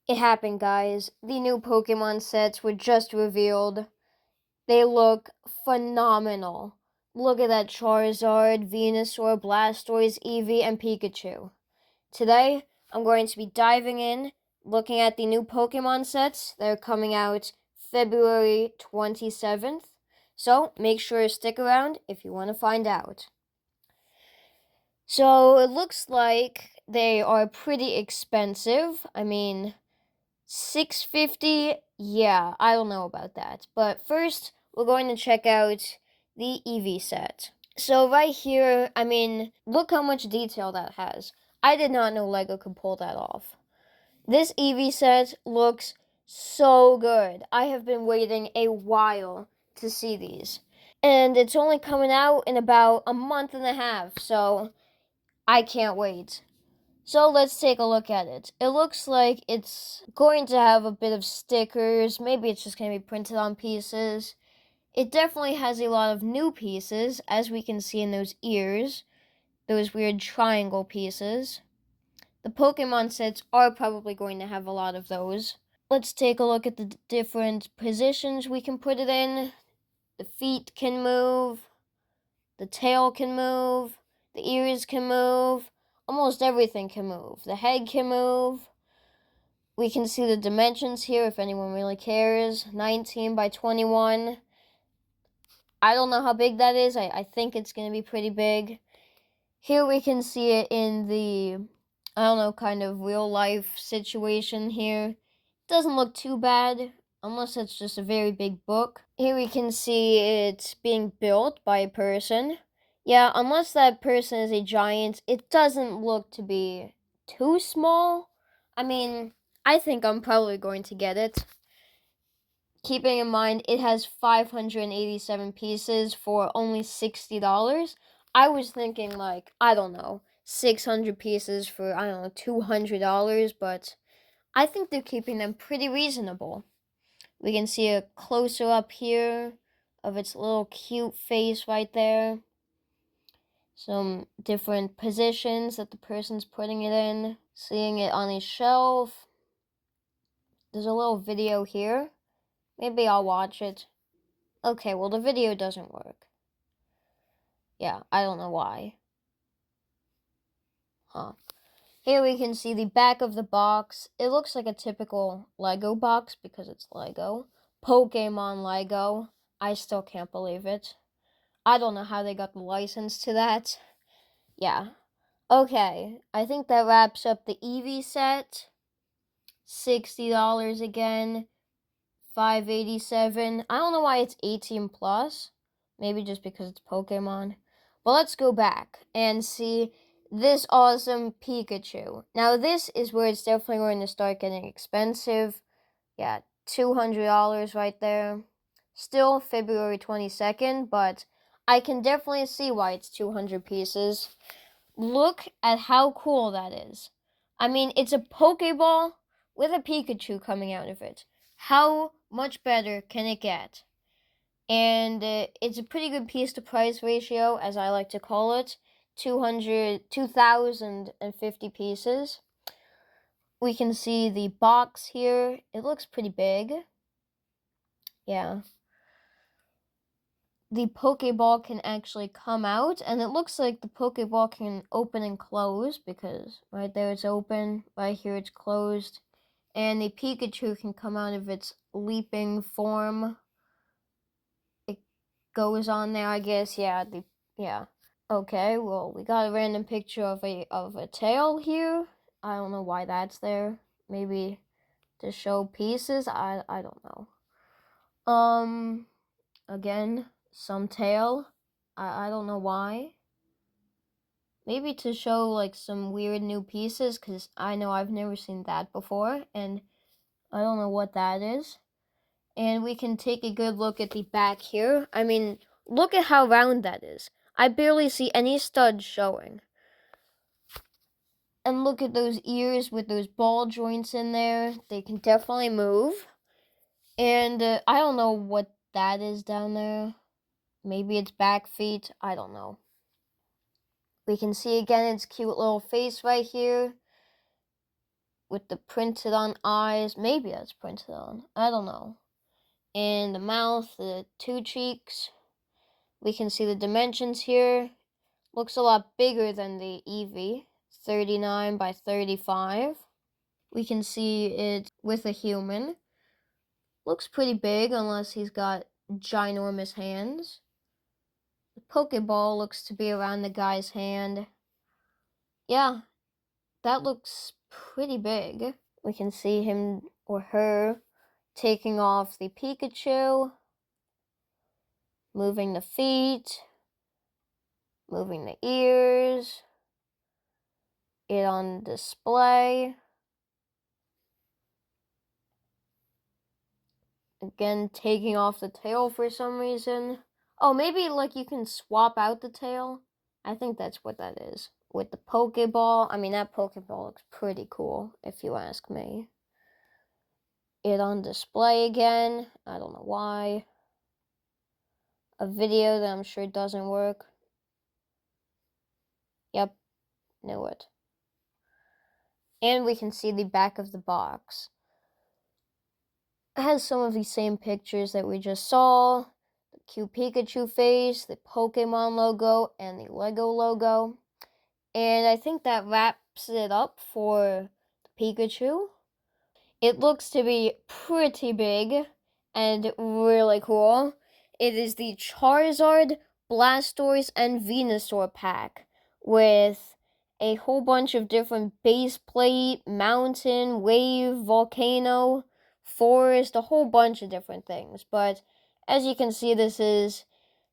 It happened, guys. The new Pokemon sets were just revealed. They look phenomenal. Look at that Charizard, Venusaur, Blastoise, Eevee, and Pikachu. Today, I'm going to be diving in, looking at the new Pokemon sets that are coming out February 27th. So, make sure to stick around if you want to find out. So, it looks like they are pretty expensive. I mean, $650, yeah, I don't know about that. But first, we're going to check out the Eevee set. So right here, I mean, look how much detail that has. I did not know Lego could pull that off. This Eevee set looks so good. I have been waiting a while to see these. And it's only coming out in about a month and a half, so I can't wait. So let's take a look at it. It looks like it's going to have a bit of stickers. Maybe it's just going to be printed on pieces. It definitely has a lot of new pieces, as we can see in those ears. Those weird triangle pieces. The Pokemon sets are probably going to have a lot of those. Let's take a look at the different positions we can put it in. The feet can move. The tail can move. The ears can move. Almost everything can move. The head can move. We can see the dimensions here if anyone really cares. 19 by 21. I don't know how big that is. I think it's going to be pretty big. Here we can see it in the, I don't know, kind of real life situation here. Doesn't look too bad, unless it's just a very big book. Here we can see it being built by a person. Yeah, unless that person is a giant, it doesn't look to be too small. I mean, I think I'm probably going to get it. Keeping in mind, it has 587 pieces for only $60. I was thinking, like, I don't know, 600 pieces for, I don't know, $200, but I think they're keeping them pretty reasonable. We can see a closer up here of its little cute face right there. Some different positions that the person's putting it in. Seeing it on a shelf. There's a little video here. Maybe I'll watch it. Okay, well the video doesn't work. Yeah, I don't know why. Huh. Here we can see the back of the box. It looks like a typical Lego box because it's Lego. Pokémon Lego. I still can't believe it. I don't know how they got the license to that. Yeah. Okay, I think that wraps up the Eevee set. $60 again. $587. I don't know why it's 18 plus. Maybe just because it's Pokemon. But let's go back and see this awesome Pikachu. Now this is where it's definitely going to start getting expensive. Yeah, $200 right there. Still February 22nd, but I can definitely see why it's 200 pieces. Look at how cool that is. I mean, it's a Pokeball with a Pikachu coming out of it. How much better can it get? And it's a pretty good piece to price ratio, as I like to call it. 2,050 pieces. We can see the box here. It looks pretty big. Yeah. The Pokeball can actually come out, and it looks like the Pokeball can open and close, because right there it's open, right here it's closed. And the Pikachu can come out of its leaping form. It goes on there, I guess. Yeah. Okay, well, we got a random picture of a tail here. I don't know why that's there. Maybe to show pieces. I don't know. Again, some tail. I don't know why. Maybe to show like some weird new pieces, because I know I've never seen that before, and I don't know what that is. And we can take a good look at the back here. I mean, look at how round that is. I barely see any studs showing. And look at those ears with those ball joints in there. They can definitely move. And I don't know what that is down there. Maybe it's back feet. I don't know. We can see again its cute little face right here. with the printed on eyes. Maybe that's printed on. I don't know. And the mouth, the two cheeks. We can see the dimensions here. Looks a lot bigger than the Eevee. 39 by 35. We can see it with a human. Looks pretty big unless he's got ginormous hands. The Pokeball looks to be around the guy's hand. Yeah, that looks pretty big. We can see him or her taking off the Pikachu, moving the feet, moving the ears, it on display. Again, taking off the tail for some reason. Oh, maybe like you can swap out the tail. I think that's what that is. With the Pokeball, I mean that Pokeball looks pretty cool, if you ask me. It on display again. I don't know why. A video that I'm sure doesn't work. Yep, knew it. And we can see the back of the box. It has some of the same pictures that we just saw. The cute Pikachu face, the Pokemon logo, and the Lego logo. And I think that wraps it up for the Pikachu. It looks to be pretty big and really cool. It is the Charizard, Blastoise, and Venusaur pack with a whole bunch of different base plate, mountain, wave, volcano, forest, a whole bunch of different things. But as you can see, this is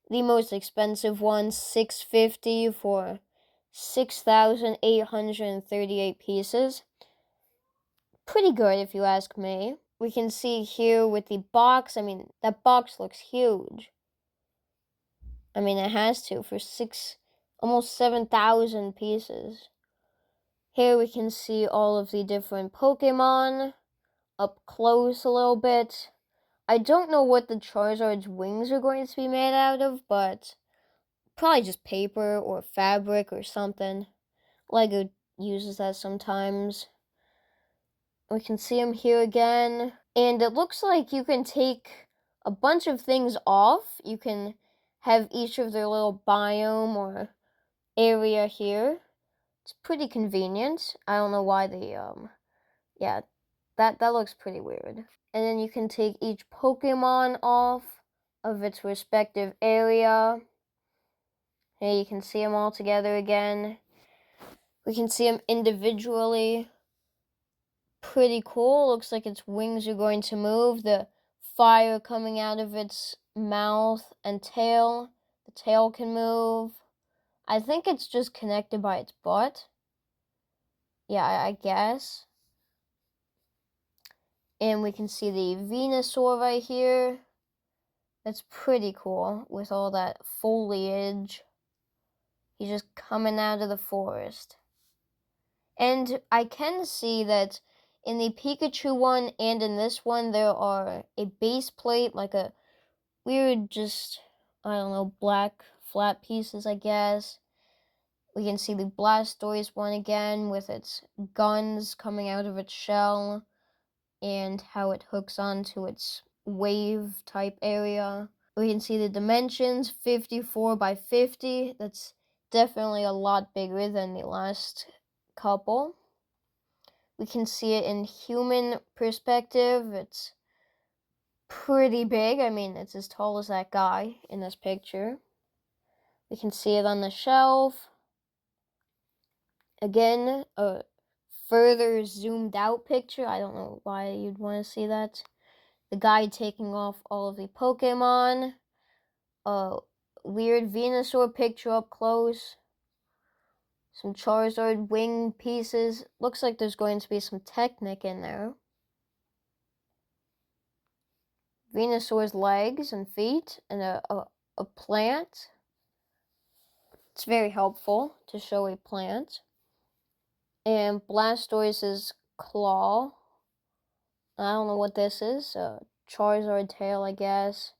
the most expensive one, $650 for 6,838 pieces. Pretty good if you ask me. We can see here with the box, I mean, that box looks huge. I mean, it has to for almost 7,000 pieces. Here we can see all of the different Pokemon up close a little bit. I don't know what the Charizard's wings are going to be made out of, but probably just paper or fabric or something. Lego uses that sometimes. We can see him here again. And it looks like you can take a bunch of things off. You can have each of their little biome or area here. It's pretty convenient. I don't know why they, yeah, that looks pretty weird. And then you can take each Pokemon off of its respective area. Here you can see them all together again. We can see them individually. Pretty cool. Looks like its wings are going to move. The fire coming out of its mouth and tail. The tail can move. I think it's just connected by its butt. Yeah, I guess. And we can see the Venusaur right here. That's pretty cool with all that foliage. He's just coming out of the forest. And I can see that in the Pikachu one and in this one, there are a base plate, like a weird, just, I don't know, black flat pieces, I guess. We can see the Blastoise one again with its guns coming out of its shell and how it hooks onto its wave type area. We can see the dimensions, 54 by 50. That's definitely a lot bigger than the last couple. We can see it in human perspective. It's pretty big. I mean, it's as tall as that guy in this picture. We can see it on the shelf. Again, a further zoomed out picture. I don't know why you'd want to see that. The guy taking off all of the Pokemon. A weird Venusaur picture up close. Some Charizard wing pieces. Looks like there's going to be some Technic in there. Venusaur's legs and feet and a plant. It's very helpful to show a plant. And Blastoise's claw. I don't know what this is. Charizard tail, I guess.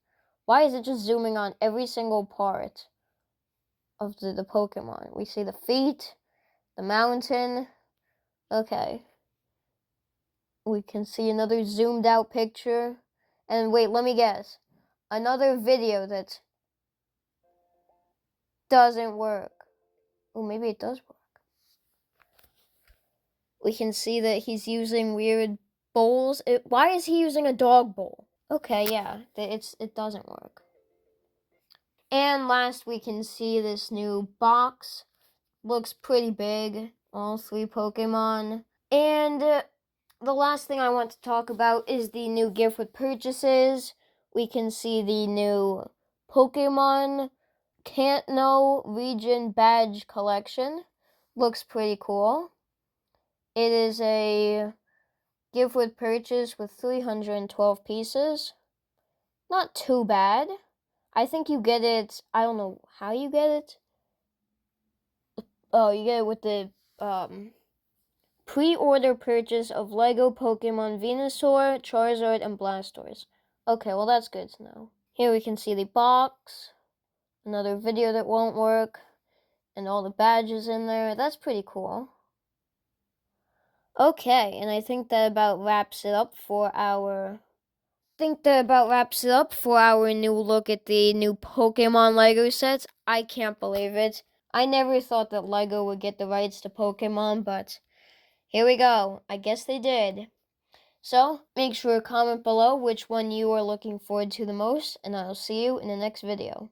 Why is it just zooming on every single part of the Pokemon? We see the feet, the mountain. Okay. We can see another zoomed out picture. And wait, let me guess. Another video that doesn't work. Oh, maybe it does work. We can see that he's using weird bowls. Why is he using a dog bowl? Okay, yeah, it doesn't work. And last, we can see this new box. Looks pretty big. All 3 Pokemon. And the last thing I want to talk about is the new gift with purchases. We can see the new Pokemon Kanto Region Badge Collection. Looks pretty cool. It is a gift with purchase with 312 pieces. Not too bad. I think you get it, I don't know how you get it. Oh, you get it with the pre-order purchase of Lego Pokemon Venusaur, Charizard, and Blastoise. Okay, well that's good to know. Here we can see the box, another video that won't work, and all the badges in there. That's pretty cool. Okay, and I think that about wraps it up for our new look at the new Pokemon Lego sets. I can't believe it. I never thought that Lego would get the rights to Pokemon, but here we go. I guess they did. So, make sure to comment below which one you are looking forward to the most, and I'll see you in the next video.